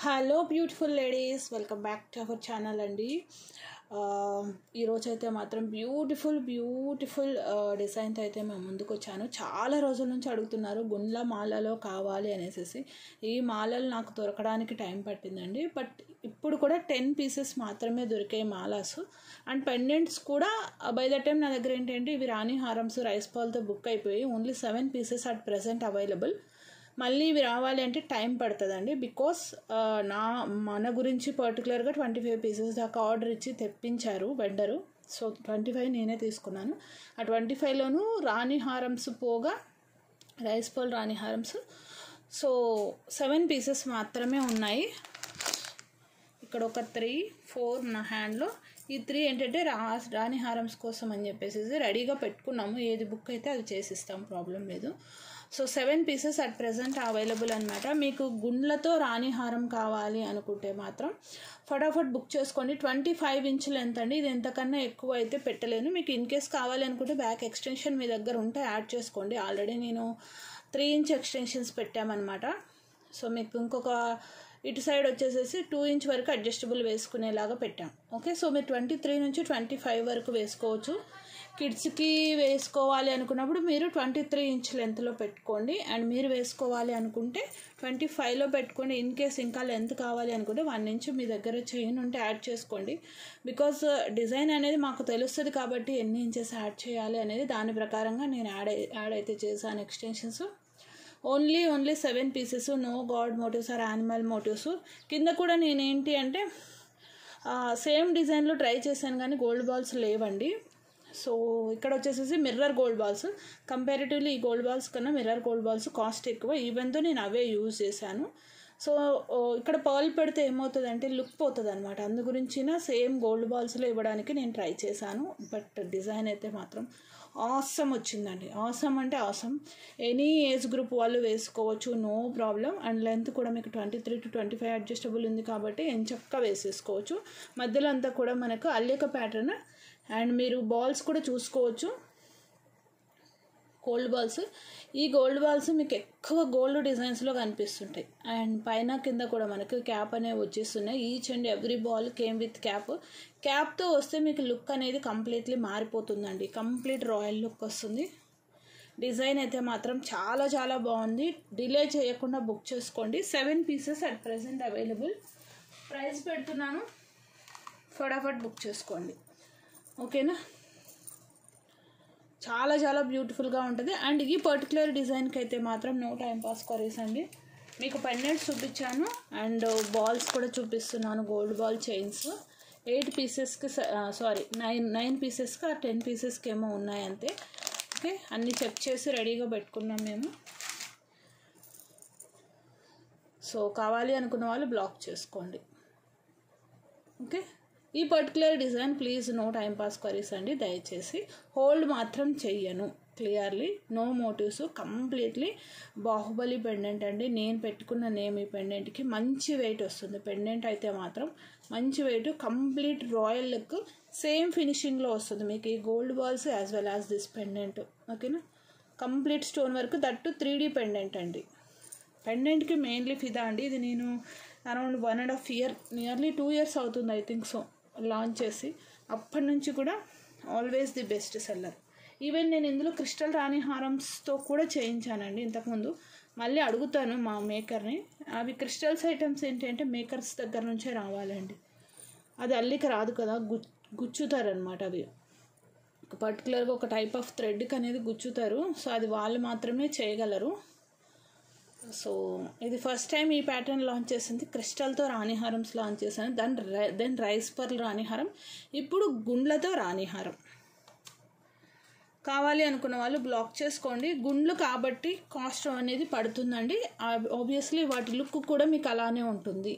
Hello beautiful ladies, welcome back to our channel అండి. ఈరోజు అయితే మాత్రం బ్యూటిఫుల్ డిజైన్తో అయితే మేము ముందుకు వచ్చాను. చాలా రోజుల నుంచి అడుగుతున్నారు గుండ్ల మాలలో కావాలి అనేసి. ఈ మాలలు నాకు దొరకడానికి టైం పట్టిందండి. బట్ ఇప్పుడు కూడా 10 పీసెస్ మాత్రమే దొరికాయి మాలాస్. అండ్ పెండెంట్స్ కూడా బై ద టైం నా దగ్గర ఏంటంటే ఇవి రాణి హారమ్స్ రైస్ పాల్తో బుక్ అయిపోయి only 7 pieces at present available. మళ్ళీ ఇవి రావాలి అంటే టైం పడుతుందండి. బికాస్ మన గురించి పర్టికులర్గా 25 పీసెస్ దాకా ఆర్డర్ ఇచ్చి తెప్పించారు వెండరు. సో 25 నేనే తీసుకున్నాను. ఆ 25లోనూ రాణి హారమ్స్ పోగా రైస్ పాల్ రాణి హారమ్స్. సో 7 పీసెస్ మాత్రమే ఉన్నాయి. ఇక్కడ ఒక 3, 4 నా హ్యాండ్లో. ఈ 3 ఏంటంటే రాణి హారమ్స్ కోసం అని చెప్పేసి రెడీగా పెట్టుకున్నాము. ఏది బుక్ అయితే అది చేసిస్తాం, ప్రాబ్లం లేదు. So 7 pieces at present available అనమాట. మీకు గుండ్లతో రాణి హారం కావాలి అనుకుంటే మాత్రం ఫటాఫట్ బుక్ చేసుకోండి. 25 ఇంచ్ లెంత్ అండి. ఇది ఎంతకన్నా ఎక్కువ అయితే పెట్టలేను. మీకు ఇన్ కేస్ కావాలి అనుకుంటే బ్యాక్ ఎక్స్టెన్షన్ మీ దగ్గర ఉంటే యాడ్ చేసుకోండి. ఆల్రెడీ నేను 3 ఇంచ్ ఎక్స్టెన్షన్స్ పెట్టామన్నమాట. సో మీకు ఇంకొక ఇటు సైడ్ వచ్చేసేసి 2 ఇంచ్ వరకు అడ్జస్టబుల్ వేసుకునేలాగా పెట్టాం. ఓకే, సో మీరు 23 నుంచి 25 వరకు వేసుకోవచ్చు. కిడ్స్కి వేసుకోవాలి అనుకున్నప్పుడు మీరు 23 ఇంచ్ లెంత్లో పెట్టుకోండి. అండ్ మీరు వేసుకోవాలి అనుకుంటే 25లో పెట్టుకోండి. ఇన్ కేస్ ఇంకా లెంత్ కావాలి అనుకుంటే 1 ఇంచ్ మీ దగ్గర చైన్ ఉంటే యాడ్ చేసుకోండి. బికాజ్ డిజైన్ అనేది మాకు తెలుస్తుంది కాబట్టి ఎన్ని ఇంచెస్ యాడ్ చేయాలి అనేది దాని ప్రకారంగా నేను యాడ్ అయితే చేశాను extensions. Only 7 pieces. No god motives or animal motives. కింద కూడా నేనేంటి అంటే సేమ్ డిజైన్లో ట్రై చేశాను కానీ గోల్డ్ బాల్స్ లేవండి. సో ఇక్కడ వచ్చేసేసి మిర్రర్ గోల్డ్ బాల్స్. కంపారిటివ్లీ ఈ గోల్డ్ బాల్స్ కన్నా మిర్రర్ గోల్డ్ బాల్స్ కాస్ట్ ఎక్కువ. ఈవెన్తో నేను అవే యూజ్ చేశాను. సో ఇక్కడ పర్ల్ పెడితే ఏమవుతుందంటే లుక్ పోతుంది అనమాట. అందు గురించిన సేమ్ గోల్డ్ బాల్స్లో ఇవ్వడానికి నేను ట్రై చేశాను. బట్ డిజైన్ అయితే మాత్రం ఆసమ్ వచ్చిందండి. ఆసమ్ అంటే ఆసమ్. ఎనీ ఏజ్ గ్రూప్ వాళ్ళు వేసుకోవచ్చు, నో ప్రాబ్లం. అండ్ లెంత్ కూడా మీకు 23 to 25 అడ్జస్టబుల్ ఉంది కాబట్టి ఎంచక్కా వేసేసుకోవచ్చు. మధ్యలో అంతా కూడా మనకు అల్లిక ప్యాటర్న్. అండ్ మీరు బాల్స్ కూడా చూసుకోవచ్చు, గోల్డ్ బాల్స్. ఈ గోల్డ్ బాల్స్ మీకు ఎక్కువ గోల్డ్ డిజైన్స్లో కనిపిస్తుంటాయి. అండ్ పైన కింద కూడా మనకు క్యాప్ అనేవి వచ్చేస్తున్నాయి. Each and every ball came with cap. క్యాప్తో వస్తే మీకు లుక్ అనేది కంప్లీట్లీ మారిపోతుందండి. కంప్లీట్ రాయల్ లుక్ వస్తుంది. డిజైన్ అయితే మాత్రం చాలా బాగుంది. డిలే చేయకుండా బుక్ చేసుకోండి. 7 pieces at present available. Price పెడుతున్నాను, ఫటాఫట్ బుక్ చేసుకోండి. ఓకేనా, చాలా బ్యూటిఫుల్గా ఉంటుంది. అండ్ ఈ పర్టికులర్ డిజైన్కి అయితే మాత్రం నో టైం పాస్ కర్రీస్ అండి. మీకు పెండెంట్స్ చూపించాను అండ్ బాల్స్ కూడా చూపిస్తున్నాను. గోల్డ్ బాల్ చైన్స్ 8 పీసెస్కి 9 పీసెస్కి 10 పీసెస్కి ఏమో ఉన్నాయి అంతే. ఓకే, అన్నీ చెక్ చేసి రెడీగా పెట్టుకున్నాం మేము. సో కావాలి అనుకున్న వాళ్ళు బ్లాక్ చేసుకోండి. ఓకే, ఈ particular design please no time pass queries అండి. దయచేసి హోల్డ్ మాత్రం చెయ్యను. Clearly no motives. Completely Baahubali pendant అండి. నేను పెట్టుకున్న నేమ్ ఈ పెండెంట్కి. మంచి వెయిట్ వస్తుంది పెండెంట్ అయితే మాత్రం. మంచి weight, complete royal look, same ఫినిషింగ్లో వస్తుంది మీకు ఈ gold balls as well as this pendant. ఓకేనా, complete stone work, that 3D pendant అండి. పెండెంట్కి మెయిన్లీ ఫిదా అండి. ఇది నేను అరౌండ్ 1.5 year, నియర్లీ 2 years అవుతుంది ఐ థింక్ సో లాంచ్ చేసి. అప్పటి నుంచి కూడా always the best seller. Even నేను ఇందులో క్రిస్టల్ రాణి హారమ్స్తో కూడా చేయించానండి ఇంతకుముందు. మళ్ళీ అడుగుతాను మా మేకర్ని. అవి క్రిస్టల్స్ ఐటమ్స్ ఏంటంటే మేకర్స్ దగ్గర నుంచే రావాలండి. అది అల్లిక రాదు కదా, గుచ్చుతారనమాట. అవి పర్టికులర్గా ఒక టైప్ ఆఫ్ థ్రెడ్కి అనేది గుచ్చుతారు. సో అది వాళ్ళు మాత్రమే చేయగలరు. సో ఇది ఫస్ట్ టైం ఈ ప్యాటర్న్ లాంచ్ చేసింది. క్రిస్టల్తో రాణిహారమ్స్ లాంచ్ చేశాను. దెన్ రైస్ పర్ల్ రాణిహారం, ఇప్పుడు గుండ్లతో రాణిహారం. కావాలి అనుకున్న వాళ్ళు బ్లాక్ చేసుకోండి. గుండ్లు కాబట్టి కాస్ట్ అనేది పడుతుందండి. ఆబ్వియస్లీ వాటి లుక్ కూడా మీకు అలానే ఉంటుంది.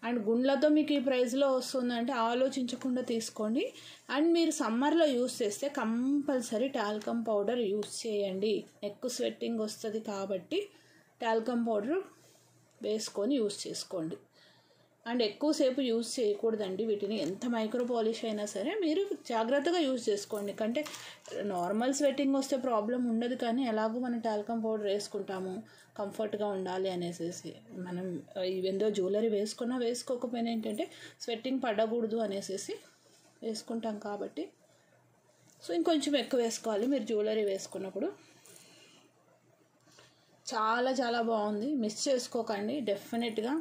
అండ్ గుండ్లతో మీకు ఈ ప్రైస్లో వస్తుందంటే ఆలోచించకుండా తీసుకోండి. అండ్ మీరు సమ్మర్లో యూస్ చేస్తే కంపల్సరీ టాల్కమ్ పౌడర్ యూస్ చేయండి. నెక్ స్వెట్టింగ్ వస్తుంది కాబట్టి టాల్కమ్ పౌడర్ వేసుకొని యూస్ చేసుకోండి. అండ్ ఎక్కువసేపు యూజ్ చేయకూడదండి వీటిని. ఎంత మైక్రో పాలిష్ అయినా సరే మీరు జాగ్రత్తగా యూజ్ చేసుకోండి. కంటే నార్మల్ స్వెట్టింగ్ వస్తే ప్రాబ్లం ఉండదు, కానీ ఎలాగో మనం టాల్కమ్ పౌడర్ వేసుకుంటాము కంఫర్ట్గా ఉండాలి అనేసి. మనం ఈవెందో జ్యువెలరీ వేసుకున్నా వేసుకోకపోయినా ఏంటంటే స్వెట్టింగ్ పడకూడదు అనేసి వేసుకుంటాం కాబట్టి సో ఇంకొంచెం ఎక్కువ వేసుకోవాలి మీరు జ్యువెలరీ వేసుకున్నప్పుడు. చాలా చాలా బాగుంది, మిస్ చేసుకోకండి డెఫినెట్గా.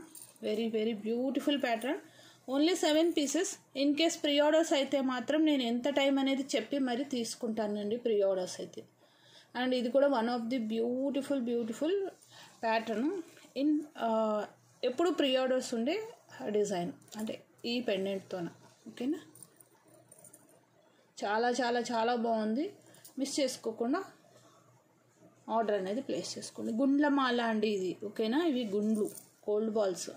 Very very beautiful pattern. Only 7 pieces. In case pre orders అయితే మాత్రం నేను ఎంత టైం అనేది చెప్పి మరీ తీసుకుంటానండి ప్రీ ఆర్డర్స్ అయితే. అండ్ ఇది కూడా one of the beautiful pattern in ఎప్పుడు ప్రీ ఆర్డర్స్ ఉండే డిజైన్ అంటే ఈ పెండెంట్తోన. ఓకేనా, చాలా చాలా చాలా బాగుంది. మిస్ చేసుకోకుండా ఆర్డర్ అనేది ప్లేస్ చేసుకోండి. గుండ్ల మాల అండి ఇది. ఓకేనా, ఇవి గుండ్లు, గోల్డ్ బాల్స్,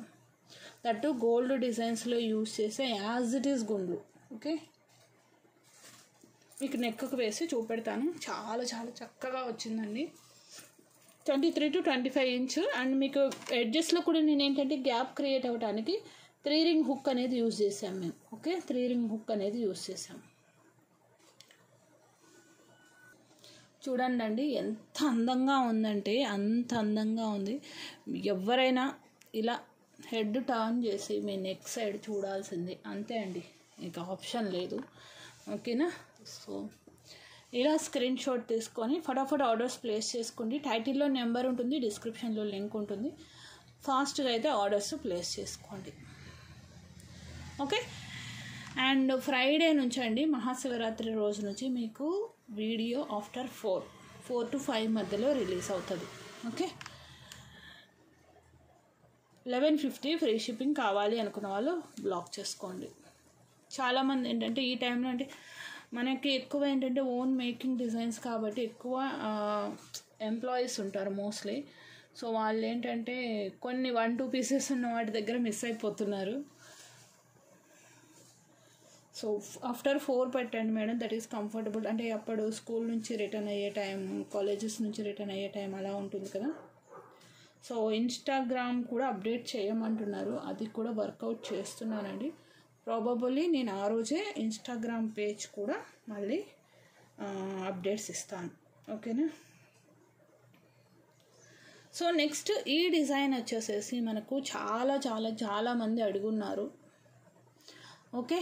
దట్టు గోల్డ్ డిజైన్స్లో యూజ్ చేసే యాజ్ ఇట్ ఈస్ గుండ్లు. ఓకే, మీకు నెక్కు వేసి చూపెడతాను. చాలా చాలా చక్కగా వచ్చిందండి. 23 to 25 ఇంచ్. అండ్ మీకు ఎడ్జెస్లో కూడా నేను ఏంటంటే గ్యాప్ క్రియేట్ అవ్వడానికి 3 రింగ్ హుక్ అనేది యూజ్ చేసాం మేము. ఓకే, 3 రింగ్ హుక్ అనేది యూజ్ చేసాం. చూడండి అండి ఎంత అందంగా ఉందంటే అంత అందంగా ఉంది. ఎవరైనా ఇలా హెడ్ టర్న్ చేసి మీ నెక్ సైడ్ చూడాల్సింది, అంతే అండి, ఇంకా ఆప్షన్ లేదు. ఓకేనా, సో ఇలా స్క్రీన్ షాట్ తీసుకొని ఫటాఫట్ ఆర్డర్స్ ప్లేస్ చేసుకోండి. టైటిల్లో నెంబర్ ఉంటుంది, డిస్క్రిప్షన్లో లింక్ ఉంటుంది. ఫాస్ట్గా అయితే ఆర్డర్స్ ప్లేస్ చేసుకోండి. ఓకే, అండ్ ఫ్రైడే నుంచి అండి, మహాశివరాత్రి రోజు నుంచి మీకు వీడియో ఆఫ్టర్ 4 to 5 మధ్యలో రిలీజ్ అవుతుంది. ఓకే, 1150 ఫ్రీ షిప్పింగ్ కావాలి అనుకున్న వాళ్ళు బ్లాక్ చేసుకోండి. చాలామంది ఏంటంటే ఈ టైంలో అంటే మనకి ఎక్కువ ఏంటంటే ఓన్ మేకింగ్ డిజైన్స్ కాబట్టి ఎక్కువ ఎంప్లాయీస్ ఉంటారు మోస్ట్లీ. సో వాళ్ళు ఏంటంటే కొన్ని 1-2 పీసెస్ ఉన్న వాటి దగ్గర మిస్ అయిపోతున్నారు. సో ఆఫ్టర్ 4 పెట్టండి మేడం, దట్ ఈస్ కంఫర్టబుల్. అంటే అప్పుడు స్కూల్ నుంచి రిటర్న్ అయ్యే టైం, కాలేజెస్ నుంచి రిటర్న్ అయ్యే టైం అలా ఉంటుంది కదా. సో ఇన్స్టాగ్రామ్ కూడా అప్డేట్ చేయమంటున్నారు, అది కూడా వర్కౌట్ చేస్తున్నానండి. ప్రాబబుల్లీ నేను ఆ రోజే ఇన్స్టాగ్రామ్ పేజ్ కూడా మళ్ళీ అప్డేట్స్ ఇస్తాను. ఓకేనా, సో నెక్స్ట్ ఈ డిజైన్ వచ్చేసేసి మనకు చాలా చాలా చాలా మంది అడుగున్నారు. ఓకే,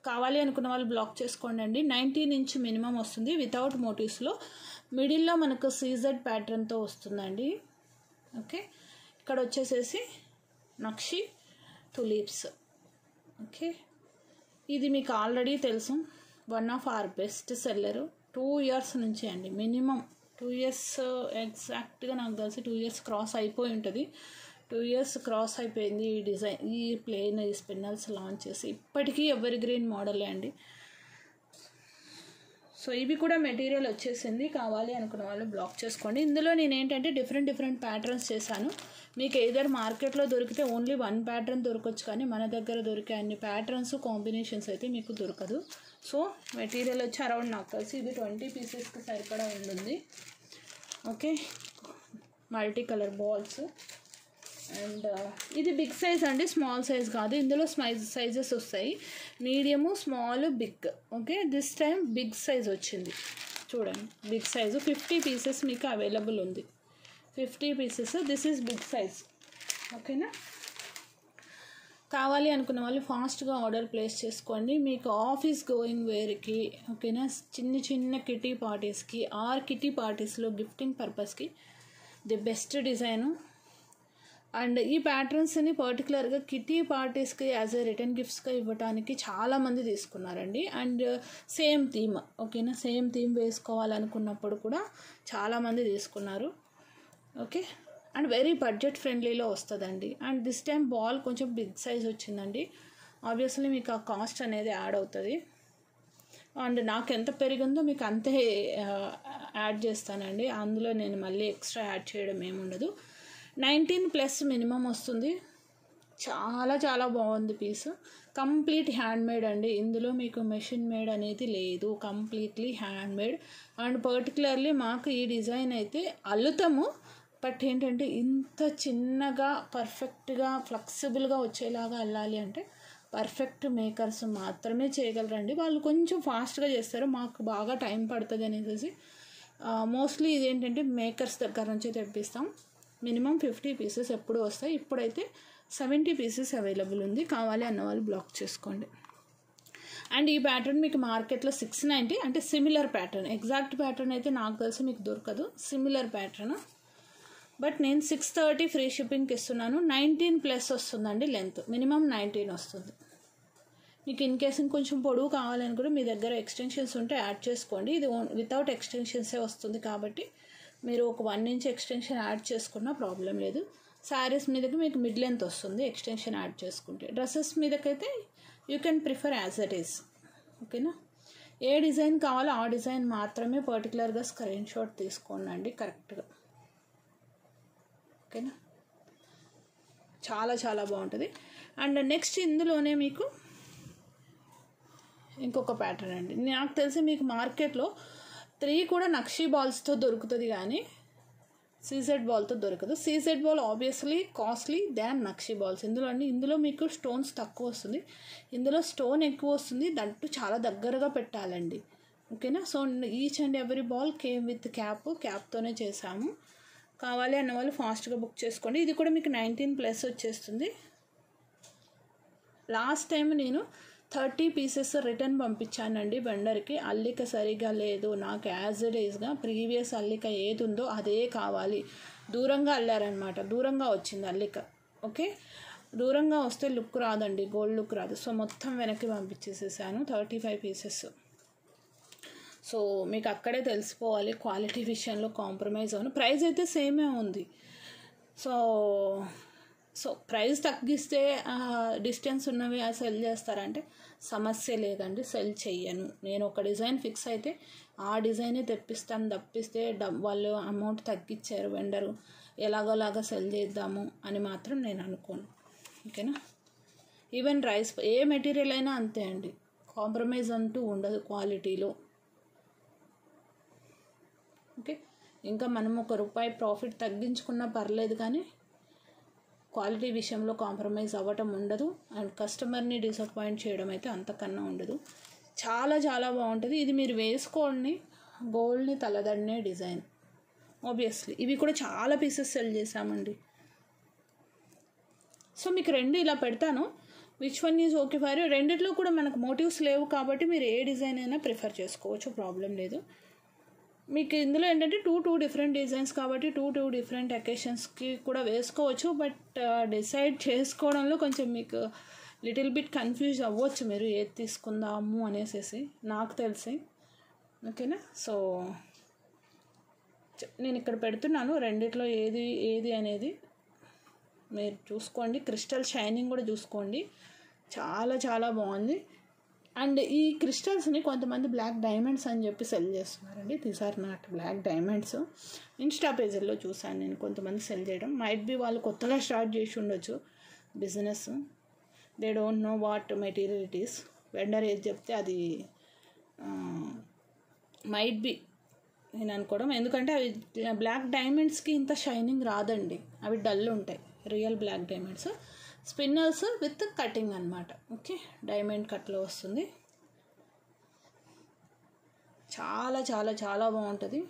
కావాలి అనుకున్న వాళ్ళు బ్లాక్ చేసుకోండి అండి. 19 ఇంచ్ మినిమం వస్తుంది వితౌట్ మోటివ్స్లో. మిడిల్లో మనకు సీజెడ్ ప్యాటర్న్తో వస్తుందండి. ఓకే, ఇక్కడ వచ్చేసేసి నక్షి టులిప్స్. ఓకే, ఇది మీకు ఆల్రెడీ తెలుసు, one of our best seller. 2 years నుంచి అండి, మినిమం 2 years ఎగ్జాక్ట్గా నాకు తెలిసి 2 years క్రాస్ అయిపోయి ఉంటుంది. 2 years క్రాస్ అయిపోయింది ఈ డిజైన్, ఈ ప్లేన్ ఈ స్పిన్నల్స్ లాంచ్ చేసి. ఇప్పటికీ ఎవర్ గ్రీన్ మోడలే అండి. సో ఇవి కూడా మెటీరియల్ వచ్చేసింది, కావాలి అనుకున్న వాళ్ళు బ్లాక్ చేసుకోండి. ఇందులో నేను ఏంటంటే డిఫరెంట్ ప్యాటర్న్స్ చేశాను. మీకు ఏదర్ మార్కెట్లో దొరికితే ఓన్లీ 1 ప్యాటర్న్ దొరకవచ్చు, కానీ మన దగ్గర దొరికే అన్ని ప్యాటర్న్స్ కాంబినేషన్స్ అయితే మీకు దొరకదు. సో మెటీరియల్ వచ్చి అరౌండ్ నాకు కలిసి ఇది 20 పీసెస్కి సరిపడా ఉంటుంది. Okay, multi colour balls. And ఇది బిగ్ సైజ్ అండి, స్మాల్ సైజ్ కాదు. ఇందులో సైజెస్ వస్తాయి, medium, small, big. Okay, this time big size వచ్చింది. చూడండి, బిగ్ సైజు 50 పీసెస్ మీకు అవైలబుల్ ఉంది. 50 pieces, this is big size. ఓకేనా, కావాలి అనుకున్న వాళ్ళు ఫాస్ట్గా ఆర్డర్ ప్లేస్ చేసుకోండి. మీకు ఆఫీస్ గోయింగ్ వేర్కి, ఓకేనా, చిన్న కిటీ పార్టీస్కి ఆర్ కిటీ పార్టీస్లో గిఫ్టింగ్ పర్పస్కి ది బెస్ట్ డిజైను. అండ్ ఈ ప్యాటర్న్స్ని పర్టికులర్గా కిటీ పార్టీస్కి యాజ్ ఏ రిటర్న్ గిఫ్ట్స్గా ఇవ్వడానికి చాలామంది తీసుకున్నారండి. అండ్ సేమ్ థీమ్, ఓకేనా, సేమ్ థీమ్ వేసుకోవాలనుకున్నప్పుడు కూడా చాలామంది తీసుకున్నారు. ఓకే, అండ్ వెరీ బడ్జెట్ ఫ్రెండ్లీలో వస్తుందండి. అండ్ దిస్ టైం బాల్ కొంచెం బిగ్ సైజ్ వచ్చిందండి. ఆబ్వియస్లీ మీకు ఆ కాస్ట్ అనేది యాడ్ అవుతుంది. అండ్ నాకు ఎంత పెరిగిందో మీకు అంతే యాడ్ చేస్తానండి, అందులో నేను మళ్ళీ ఎక్స్ట్రా యాడ్ చేయడం ఏముండదు. 19+ మినిమం వస్తుంది. చాలా చాలా బాగుంది పీస్. కంప్లీట్ హ్యాండ్మేడ్ అండి, ఇందులో మీకు మెషిన్ మేడ్ అనేది లేదు, కంప్లీట్లీ హ్యాండ్మేడ్. అండ్ పర్టికులర్లీ మాకు ఈ డిజైన్ అయితే అల్లుతాము, బట్ ఏంటంటే ఇంత చిన్నగా పర్ఫెక్ట్గా ఫ్లెక్సిబుల్గా వచ్చేలాగా అల్లాలి అంటే పర్ఫెక్ట్ మేకర్స్ మాత్రమే చేయగలరండి. వాళ్ళు కొంచెం ఫాస్ట్గా చేస్తారు, మాకు బాగా టైం పడుతుంది అనేసి మోస్ట్లీ ఇదేంటంటే మేకర్స్ దగ్గర నుంచి తెప్పిస్తాం. మినిమం 50 పీసెస్ ఎప్పుడు వస్తాయి. ఇప్పుడైతే 70 పీసెస్ అవైలబుల్ ఉంది. కావాలి అన్న వాళ్ళు బ్లాక్ చేసుకోండి. అండ్ ఈ ప్యాటర్న్ మీకు మార్కెట్లో 690, అంటే సిమిలర్ ప్యాటర్న్, ఎగ్జాక్ట్ ప్యాటర్న్ అయితే నాకు తెలిసి మీకు దొరకదు, సిమిలర్ ప్యాటర్న్. బట్ నేను 630 ఫ్రీ షిప్పింగ్కి ఇస్తున్నాను. 19+ వస్తుందండి లెంత్, మినిమం 19 వస్తుంది. మీకు ఇన్ కేసు కొంచెం పొడవు కావాలని కూడా మీ దగ్గర ఎక్స్టెన్షన్స్ ఉంటే యాడ్ చేసుకోండి. ఇది వితౌట్ ఎక్స్టెన్షన్సే వస్తుంది కాబట్టి మీరు ఒక 1 ఇంచ్ ఎక్స్టెన్షన్ యాడ్ చేసుకున్నా ప్రాబ్లం లేదు. శారీస్ మీదకి మీకు మిడ్ లెంత్ వస్తుంది ఎక్స్టెన్షన్ యాడ్ చేసుకుంటే. డ్రెస్సెస్ మీదకైతే you can prefer as it is. ఓకేనా? ఏ డిజైన్ కావాలో ఆ డిజైన్ మాత్రమే పర్టికులర్గా స్క్రీన్ షాట్ తీసుకోండి కరెక్ట్గా. ఓకేనా? చాలా చాలా బాగుంటుంది. అండ్ నెక్స్ట్ ఇందులోనే మీకు ఇంకొక ప్యాటర్న్ అండి. నాకు తెలిసి మీకు మార్కెట్లో 3 కూడా నక్షీ బాల్స్తో దొరుకుతుంది కానీ సీజెడ్ బాల్తో దొరకదు. సీజెడ్ బాల్ ఆబ్వియస్లీ కాస్ట్లీ దాన్ నక్షీ బాల్స్. ఇందులో మీకు స్టోన్స్ తక్కువ వస్తుంది, ఇందులో స్టోన్ ఎక్కువ వస్తుంది. దట్టు చాలా దగ్గరగా పెట్టాలండి. ఓకేనా? So each and every ball came with క్యాప్తోనే చేసాము. కావాలి అన్న వాళ్ళు ఫాస్ట్గా బుక్ చేసుకోండి. ఇది కూడా మీకు 19+ వచ్చేస్తుంది. లాస్ట్ టైం నేను 30 పీసెస్ రిటర్న్ పంపించానండి వెండర్కి. అల్లిక సరిగా లేదు, నాకు యాజ్ ఇట్ ఈస్గా ప్రీవియస్ అల్లిక ఏది ఉందో అదే కావాలి. దూరంగా అల్లారనమాట, దూరంగా వచ్చింది అల్లిక. ఓకే, దూరంగా వస్తే లుక్ రాదండి, గోల్డ్ లుక్ రాదు. సో మొత్తం వెనక్కి పంపించేసేసాను 35 పీసెస్. సో మీకు అక్కడే తెలిసిపోవాలి క్వాలిటీ విషయంలో కాంప్రమైజ్ అవును. ప్రైస్ అయితే సేమే ఉంది. సో ప్రైస్ తగ్గిస్తే డిస్టెన్స్ ఉన్నవి సెల్ చేస్తారంటే సమస్య లేదండి, సెల్ చెయ్యను. నేను ఒక డిజైన్ ఫిక్స్ అయితే ఆ డిజైనే తెప్పిస్తాను తప్పిస్తే వాళ్ళు అమౌంట్ తగ్గించారు వెండరు ఎలాగోలాగా సెల్ చేద్దాము అని మాత్రం నేను అనుకోను. ఓకేనా? ఈవెన్ రైస్ ఏ మెటీరియల్ అయినా అంతే అండి, కాంప్రమైజ్ అంటూ ఉండదు క్వాలిటీలో. ఓకే, ఇంకా మనం ₹1 ప్రాఫిట్ తగ్గించుకున్నా పర్లేదు కానీ క్వాలిటీ విషయంలో కాంప్రమైజ్ అవ్వటం ఉండదు. అండ్ కస్టమర్ని డిసప్పాయింట్ చేయడం అయితే అంతకన్నా ఉండదు. చాలా చాలా బాగుంటుంది. ఇది మీరు వేసుకోండి, గోల్డ్ని తలదన్నే డిజైన్. ఆబ్వియస్లీ ఇవి కూడా చాలా పీసెస్ సెల్ చేసామండి. సో మీకు 2 ఇలా పెడతాను, which one is okay for you. రెండిట్లో కూడా మనకు మోటివ్స్ లేవు కాబట్టి మీరు ఏ డిజైన్ అయినా ప్రిఫర్ చేసుకోవచ్చు, ప్రాబ్లం లేదు. మీకు ఇందులో ఏంటంటే 2 డిఫరెంట్ డిజైన్స్ కాబట్టి 2 డిఫరెంట్ అకేషన్స్కి కూడా వేసుకోవచ్చు. బట్ డిసైడ్ చేసుకోవడంలో కొంచెం మీకు లిటిల్ బిట్ కన్ఫ్యూజ్ అవ్వచ్చు మీరు ఏది తీసుకుందాము అనేసి, నాకు తెలిసి. ఓకేనా? సో నేను ఇక్కడ పెడుతున్నాను, రెండిట్లో ఏది అనేది మీరు చూసుకోండి. క్రిస్టల్ షైనింగ్ కూడా చూసుకోండి, చాలా చాలా బాగుంది. అండ్ ఈ క్రిస్టల్స్ని కొంతమంది బ్లాక్ డైమండ్స్ అని చెప్పి సెల్ చేస్తున్నారండి. These are not black diamonds. Insta పేజీల్లో చూసాను నేను కొంతమంది సెల్ చేయడం. మైట్ బి వాళ్ళు కొత్తగా స్టార్ట్ చేసి ఉండొచ్చు business. They don't know what material it is. Vendor ఏది చెప్తే అది మైట్ బి నేను అనుకోవడం. ఎందుకంటే అవి బ్లాక్ డైమండ్స్కి ఇంత షైనింగ్ రాదండి, అవి డల్ ఉంటాయి. Real black diamonds spinners with cutting అనమాట. ఓకే, డైమండ్ కట్లో వస్తుంది. చాలా చాలా చాలా బాగుంటుంది.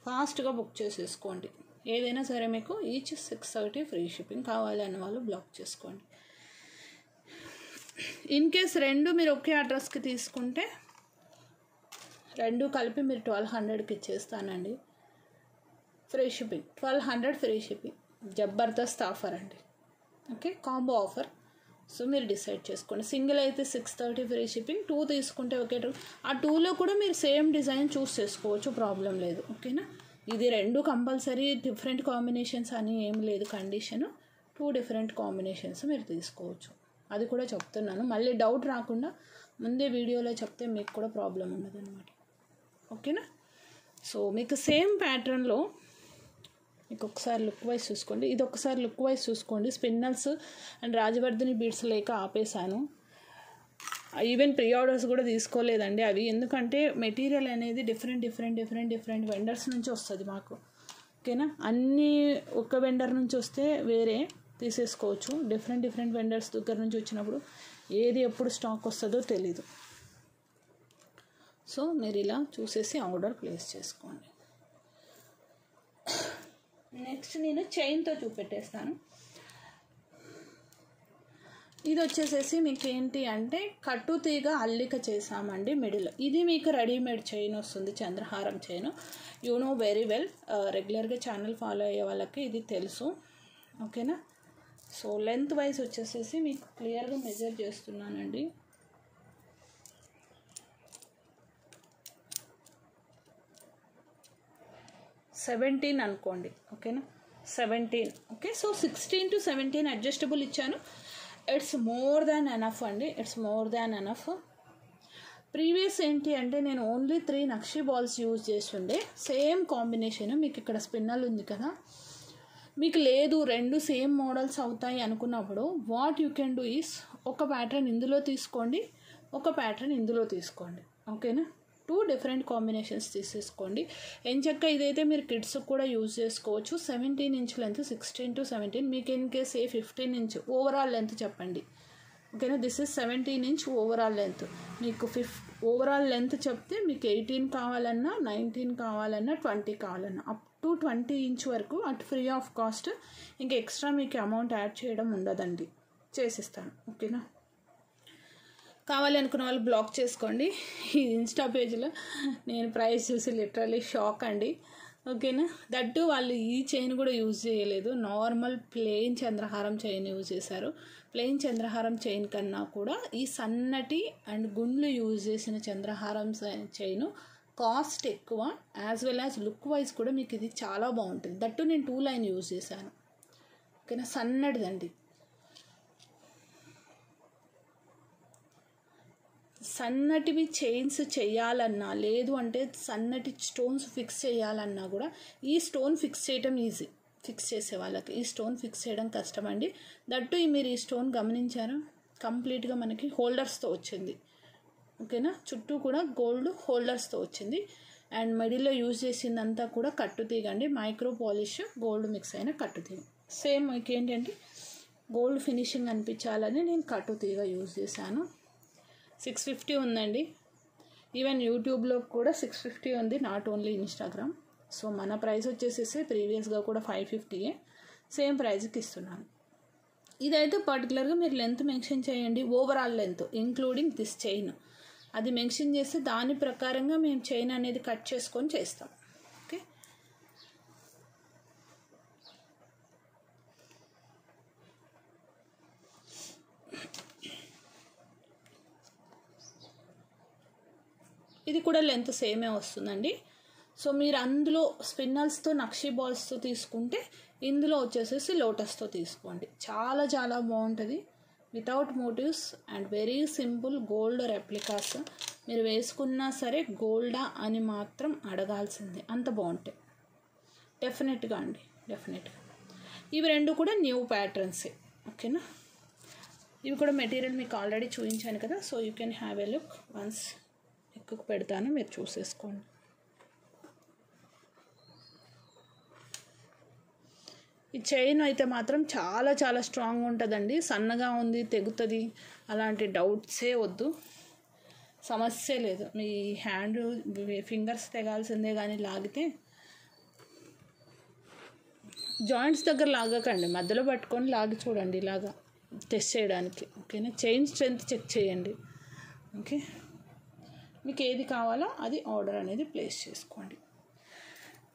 ఫాస్ట్గా బుక్ చేసేసుకోండి. ఏదైనా సరే మీకు ఈచ్ 630 ఫ్రీ షిప్పింగ్. కావాలి అన్న వాళ్ళు బ్లాక్ చేసుకోండి. ఇన్ కేస్ 2 మీరు ఒకే అడ్రస్కి తీసుకుంటే 2 కలిపి మీరు 1200కి ఇచ్చేస్తానండి ఫ్రీ షిప్పింగ్. 1200 ఫ్రీ షిప్పింగ్, జబర్దస్త్ ఆఫర్ అండి. Okay, combo offer. సో మీరు డిసైడ్ చేసుకోండి. సింగిల్ అయితే 630 ఫ్రీ షిప్పింగ్, 2 తీసుకుంటే ఒకే ఆ 2లో కూడా మీరు సేమ్ డిజైన్ చూస్ చేసుకోవచ్చు, ప్రాబ్లం లేదు. ఓకేనా? ఇది 2 కంపల్సరీ డిఫరెంట్ కాంబినేషన్స్ అని ఏం లేదు కండిషను. 2 డిఫరెంట్ కాంబినేషన్స్ మీరు తీసుకోవచ్చు, అది కూడా చెప్తున్నాను. మళ్ళీ డౌట్ రాకుండా ముందే వీడియోలో చెప్తే మీకు కూడా ప్రాబ్లం ఉండదు అనమాట. ఓకేనా? సో మీకు సేమ్ ప్యాటర్న్లో మీకు ఒకసారి లుక్ వైజ్ చూసుకోండి, ఇది ఒకసారి లుక్ వైజ్ చూసుకోండి. స్పిన్నల్స్ అండ్ రాజవర్ధిని బీడ్స్ లేక ఆపేశాను. ఈవెన్ ప్రీ ఆర్డర్స్ కూడా తీసుకోలేదండి అవి, ఎందుకంటే మెటీరియల్ అనేది డిఫరెంట్ వెండర్స్ నుంచి వస్తుంది మాకు. ఓకేనా. అన్నీ ఒక వెండర్ నుంచి వస్తే వేరే తీసేసుకోవచ్చు. డిఫరెంట్ వెండర్స్ దగ్గర నుంచి వచ్చినప్పుడు ఏది ఎప్పుడు స్టాక్ వస్తుందో తెలీదు. సో మీరు ఇలా చూసేసి ఆర్డర్ ప్లేస్ చేసుకోండి. నెక్స్ట్ నేను చైన్తో చూపెట్టేస్తాను. ఇది వచ్చేసేసి మీకు ఏంటి అంటే కట్టు తీగ అల్లిక చేసామండి మిడిల్. ఇది మీకు రెడీమేడ్ చైన్ వస్తుంది, చంద్రహారం chain. You know very well, రెగ్యులర్గా ఛానల్ ఫాలో అయ్యే వాళ్ళకి ఇది తెలుసు. ఓకేనా. సో లెంత్ వైజ్ వచ్చేసేసి మీకు క్లియర్గా మెజర్ చేస్తున్నానండి. సెవెంటీన్ అనుకోండి. ఓకేనా, 17. ఓకే. సో 16 to 17 అడ్జస్టబుల్ ఇచ్చాను. ఇట్స్ మోర్ దాన్ ఎనఫ్ అండి, it's more than enough. Previous ఏంటి అంటే నేను ఓన్లీ 3 నక్షి బాల్స్ యూజ్ చేస్తుండే, సేమ్ కాంబినేషన్. మీకు ఇక్కడ స్పిన్నల్ ఉంది కదా, మీకు లేదు 2 సేమ్ మోడల్స్ అవుతాయి అనుకున్నప్పుడు what you can do is ఒక ప్యాటర్న్ ఇందులో తీసుకోండి, ఒక ప్యాటర్న్ ఇందులో తీసుకోండి. ఓకేనా. 2 డిఫరెంట్ కాంబినేషన్స్ తీసేసుకోండి. ఎంచక్క ఇదైతే మీరు కిడ్స్కి కూడా యూజ్ చేసుకోవచ్చు. 17 ఇంచ్ లెంత్, 16 to 17. మీకు in case 15 inch overall length చెప్పండి. ఓకేనా. This is 17 inch overall length. మీకు ఓవరాల్ లెంత్ చెప్తే మీకు 18 కావాలన్నా, 19 కావాలన్నా, 20 కావాలన్నా అప్ టు 20 ఇంచ్ వరకు అట్ ఫ్రీ ఆఫ్ కాస్ట్. ఇంకా ఎక్స్ట్రా మీకు అమౌంట్ యాడ్ చేయడం ఉండదండి, చేసిస్తాను. ఓకేనా. కావాలి అనుకున్న వాళ్ళు బ్లాక్ చేసుకోండి. ఈ ఇన్స్టా పేజ్లో నేను ప్రైస్ చూసి లిటరల్లీ షాక్ అండి. ఓకేనా. దట్టు వాళ్ళు ఈ చైన్ కూడా యూజ్ చేయలేదు, నార్మల్ ప్లెయిన్ చంద్రహారం చైన్ యూజ్ చేశారు. ప్లెయిన్ చంద్రహారం చైన్ కన్నా కూడా ఈ సన్నటి అండ్ గుండ్లు యూజ్ చేసిన చంద్రహారం చైన్ కాస్ట్ ఎక్కువ, as well as look wise కూడా మీకు ఇది చాలా బాగుంటుంది. దట్టు నేను 2 లైన్ యూజ్ చేశాను. ఓకేనా. సన్నటిదండి. సన్నటివి చైన్స్ చేయాలన్నా, లేదు అంటే సన్నటి స్టోన్స్ ఫిక్స్ చేయాలన్నా కూడా ఈ స్టోన్ ఫిక్స్ చేయడం ఈజీ. ఫిక్స్ చేసే వాళ్ళకి ఈ స్టోన్ ఫిక్స్ చేయడం కష్టం అండి. దట్టు మీరు ఈ స్టోన్ గమనించారా, కంప్లీట్గా మనకి హోల్డర్స్తో వచ్చింది. ఓకేనా. చుట్టూ కూడా గోల్డ్ హోల్డర్స్తో వచ్చింది. అండ్ మిడిల్లో యూజ్ చేసిందంతా కూడా కట్టుతీగండి, మైక్రో పాలిష్ గోల్డ్ మిక్స్ అయిన కట్టుతీగ. సేమ్ మీకు ఏంటంటే గోల్డ్ ఫినిషింగ్ అనిపించాలని నేను కట్టుతీగ యూజ్ చేశాను. 650 ఉందండి. ఈవెన్ యూట్యూబ్లో కూడా 650 ఉంది, నాట్ ఓన్లీ ఇన్స్టాగ్రామ్. సో మన ప్రైస్ వచ్చేసేసి ప్రీవియస్గా కూడా 550 సేమ్ ప్రైస్కి ఇస్తున్నాను. ఇదైతే పర్టికులర్గా మీరు లెంత్ మెన్షన్ చేయండి, overall length including this chain అది మెన్షన్ చేస్తే దాని ప్రకారంగా మేము చైన్ అనేది కట్ చేసుకొని చేస్తాం. ఓకే. ఇది కూడా లెంత్ సేమే వస్తుందండి. సో మీరు అందులో స్పిన్నల్స్తో నక్షి బాల్స్తో తీసుకుంటే ఇందులో వచ్చేసేసి లోటస్తో తీసుకోండి. చాలా చాలా బాగుంటుంది. Without motives and very simple gold replicas. మీరు వేసుకున్నా సరే గోల్డా అని మాత్రం అడగాల్సిందే, అంత బాగుంటాయి. డెఫినెట్గా అండి, డెఫినెట్గా. ఇవి 2 కూడా న్యూ ప్యాటర్న్సే. ఓకేనా. ఇవి కూడా మెటీరియల్ మీకు ఆల్రెడీ చూపించాను కదా, so you can have a look. Once ఎక్కువ పెడతాను, మీరు చూసేసుకోండి. ఈ చైన్ అయితే మాత్రం చాలా చాలా స్ట్రాంగ్ ఉంటుందండి. సన్నగా ఉంది తెగుతుంది అలాంటి డౌట్సే వద్దు, సమస్య లేదు. మీ హ్యాండ్ ఫింగర్స్ తెగాల్సిందే, కానీ లాగితే జాయింట్స్ దగ్గర లాగకండి, మధ్యలో పట్టుకొని లాగి చూడండి ఇలాగా టెస్ట్ చేయడానికి. ఓకేనా. చైన్ స్ట్రెంత్ చెక్ చేయండి. ఓకే. మీకు ఏది కావాలో అది ఆర్డర్ అనేది ప్లేస్ చేసుకోండి.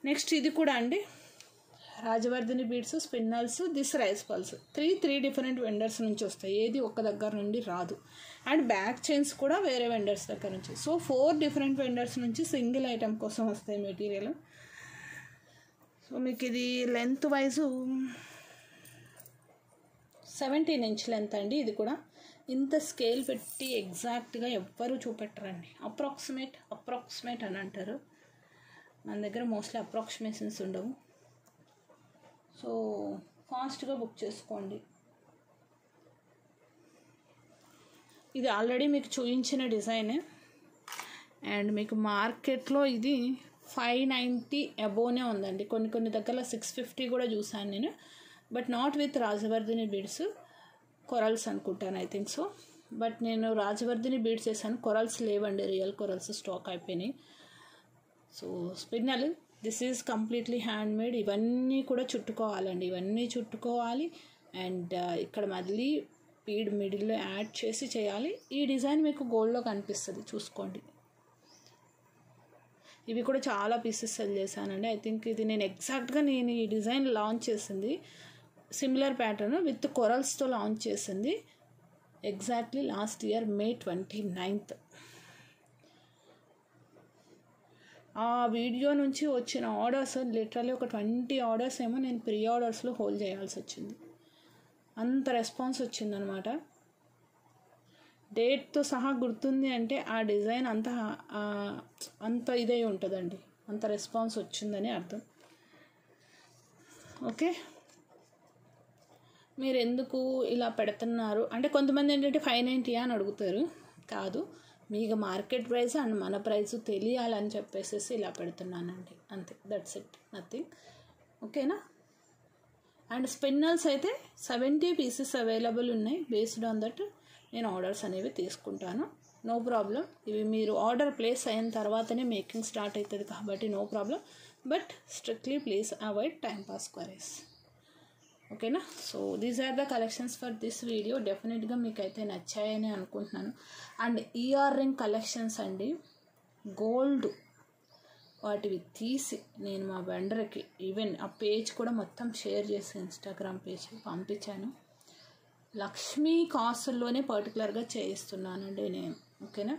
నెక్స్ట్ ఇది కూడా అండి రాజవర్ధిని beads, spinels, this rice pearls. 3 different vendors నుంచి వస్తాయి, ఏది ఒక్క దగ్గర నుండి రాదు. అండ్ బ్యాక్ చైన్స్ కూడా వేరే వెండర్స్ దగ్గర నుంచి. సో 4 డిఫరెంట్ వెండర్స్ నుంచి సింగిల్ ఐటమ్ కోసం వస్తాయి మెటీరియల్. సో మీకు ఇది లెంత్ వైజు 17 ఇంచ్ లెంత్ అండి. ఇది కూడా ఇంత స్కేల్ పెట్టి ఎగ్జాక్ట్గా ఎవ్వరూ చూపెట్టరండి. అప్రాక్సిమేట్ అని అంటారు. మన దగ్గర మోస్ట్లీ అప్రాక్సిమేషన్స్ ఉండవు. సో ఫాస్ట్గా బుక్ చేసుకోండి. ఇది ఆల్రెడీ మీకు చూపించిన డిజైన్ అండ్ మీకు మార్కెట్లో ఇది 590 అబోనే ఉందండి. కొన్ని దగ్గర 650 కూడా చూసాను నేను. But not with రాజవర్ధిని beads, corals అనుకుంటాను, ఐ థింక్ సో. బట్ నేను రాజవర్ధిని బీడ్స్ వేసాను, కొరల్స్ లేవండి, రియల్ కొరల్స్ స్టాక్ అయిపోయినాయి. So స్పిన్నల్, this is completely hand made. ఇవన్నీ కూడా చుట్టుకోవాలండి, ఇవన్నీ చుట్టుకోవాలి. అండ్ ఇక్కడ మళ్ళీ బీడ్ మిడిల్లో యాడ్ చేసి చేయాలి. ఈ డిజైన్ మీకు గోల్డ్లో కనిపిస్తుంది, చూసుకోండి. ఇవి కూడా చాలా పీసెస్ సెల్ చేశానండి. ఐ థింక్ ఇది నేను ఎగ్జాక్ట్గా నేను ఈ డిజైన్ లాంచ్ చేసింది సిమిలర్ ప్యాటర్న్ విత్ కొరల్స్తో లాంచ్ చేసింది exactly last year May 29th. ఆ వీడియో నుంచి వచ్చిన ఆర్డర్స్ లిటరల్లీ ఒక 20 ఆర్డర్స్ ఏమో నేను ప్రీ ఆర్డర్స్లో హోల్డ్ చేయాల్సి వచ్చింది. అంత రెస్పాన్స్ వచ్చిందనమాట. డేట్తో సహా గుర్తుంది అంటే ఆ డిజైన్ అంత ఇదై ఉంటుందండి, అంత రెస్పాన్స్ వచ్చిందని అర్థం. ఓకే, మీరు ఎందుకు ఇలా పెడుతున్నారు అంటే కొంతమంది ఏంటంటే 590 అని అడుగుతారు. కాదు, మీకు మార్కెట్ ప్రైస్ అండ్ మన ప్రైస్ తెలియాలని చెప్పేసి ఇలా పెడుతున్నానండి, అంతే. That's it, nothing. ఓకేనా. అండ్ స్పిన్నల్స్ అయితే 70 పీసెస్ అవైలబుల్ ఉన్నాయి. బేస్డ్ ఆన్ దట్ నేను ఆర్డర్స్ అనేవి తీసుకుంటాను, నో ప్రాబ్లం. ఇవి మీరు ఆర్డర్ ప్లేస్ అయిన తర్వాతనే మేకింగ్ స్టార్ట్ అవుతుంది కాబట్టి no problem. But strictly please avoid time pass queries. ఓకేనా. So these are the collections for this video. డెఫినెట్గా మీకు అయితే నచ్చాయని అనుకుంటున్నాను. అండ్ ఇయర్ రింగ్ కలెక్షన్స్ అండి, గోల్డ్ వాటివి తీసి నేను మా వెండర్కి ఈవెన్ ఆ పేజ్ కూడా మొత్తం షేర్ చేసి ఇన్స్టాగ్రామ్ పేజ్ పంపించాను. లక్ష్మీ కాసుల్లోనే పర్టికులర్గా చేయిస్తున్నానండి నేను. ఓకేనా.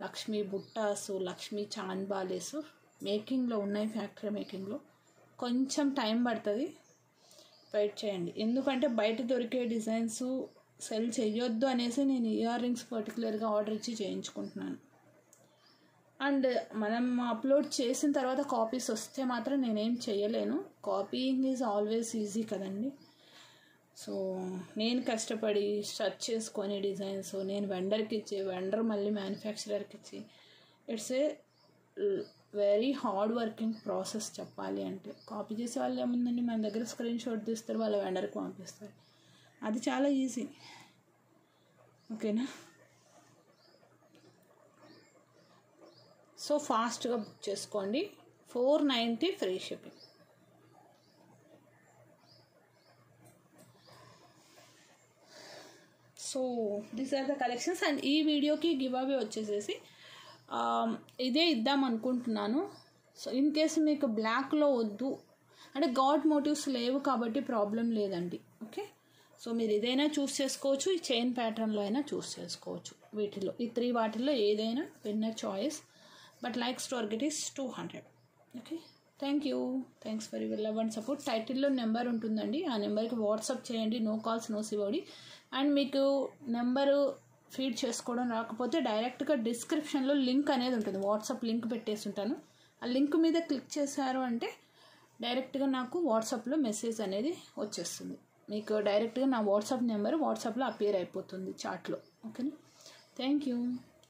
లక్ష్మీ బుట్టాసు, లక్ష్మీ చాన్బాలేసు మేకింగ్లో ఉన్నాయి, ఫ్యాక్టరీ మేకింగ్లో. కొంచెం టైం పడుతుంది, వెయిట్ చేయండి. ఎందుకంటే బయట దొరికే డిజైన్స్ సెల్ చేయొద్దు అనేసి నేను ఇయర్ రింగ్స్ పర్టికులర్గా ఆర్డర్ ఇచ్చి చేయించుకుంటున్నాను. అండ్ మనం అప్లోడ్ చేసిన తర్వాత కాపీస్ వస్తే మాత్రం నేనేం చేయలేను. కాపీయింగ్ ఈజ్ ఆల్వేస్ ఈజీ కదండి. సో నేను కష్టపడి సర్చ్ చేసుకొని డిజైన్స్ నేను వెండర్కి ఇచ్చి, వెండర్ మళ్ళీ మ్యానుఫ్యాక్చరర్కి ఇచ్చి, it's a very hard working process చెప్పాలి అంటే. కాపీ చేసే వాళ్ళు ఏముందండి, మన దగ్గర స్క్రీన్ షాట్ తీస్తారు, వాళ్ళ వెండర్కి పంపిస్తారు, అది చాలా ఈజీ. ఓకేనా. సో ఫాస్ట్గా బుక్ చేసుకోండి. 490 free shipping. So these are the collections. And ఈ వీడియోకి గివ్ అవే వచ్చేసేసి ఇదే ఇద్దాం అనుకుంటున్నాను. సో ఇన్ కేసు మీకు బ్లాక్లో వద్దు అంటే గాడ్ మోటివ్స్ లేవు కాబట్టి ప్రాబ్లం లేదండి. ఓకే. సో మీరు ఇదైనా చూస్ చేసుకోవచ్చు, ఈ చైన్ ప్యాటర్న్లో అయినా చూస్ చేసుకోవచ్చు. వీటిలో ఈ 3 వాటిల్లో ఏదైనా winner choice. But likes to target is 200. Okay. Thank you, thanks for your love and support. టైటిల్లో నెంబర్ ఉంటుందండి, ఆ నెంబర్కి వాట్సాప్ చేయండి. No calls, no COD. అండ్ మీకు నెంబరు ఫీడ్ చేసుకోవడం రాకపోతే డైరెక్ట్గా డిస్క్రిప్షన్లో లింక్ అనేది ఉంటుంది, వాట్సాప్ లింక్ పెట్టేసి ఉంటాను. ఆ లింక్ మీద క్లిక్ చేశారు అంటే డైరెక్ట్గా నాకు వాట్సాప్లో మెసేజ్ అనేది వచ్చేస్తుంది. మీకు డైరెక్ట్గా నా వాట్సాప్ నెంబర్ వాట్సాప్లో అపియర్ అయిపోతుంది చాట్లో. ఓకేనా. Thank you.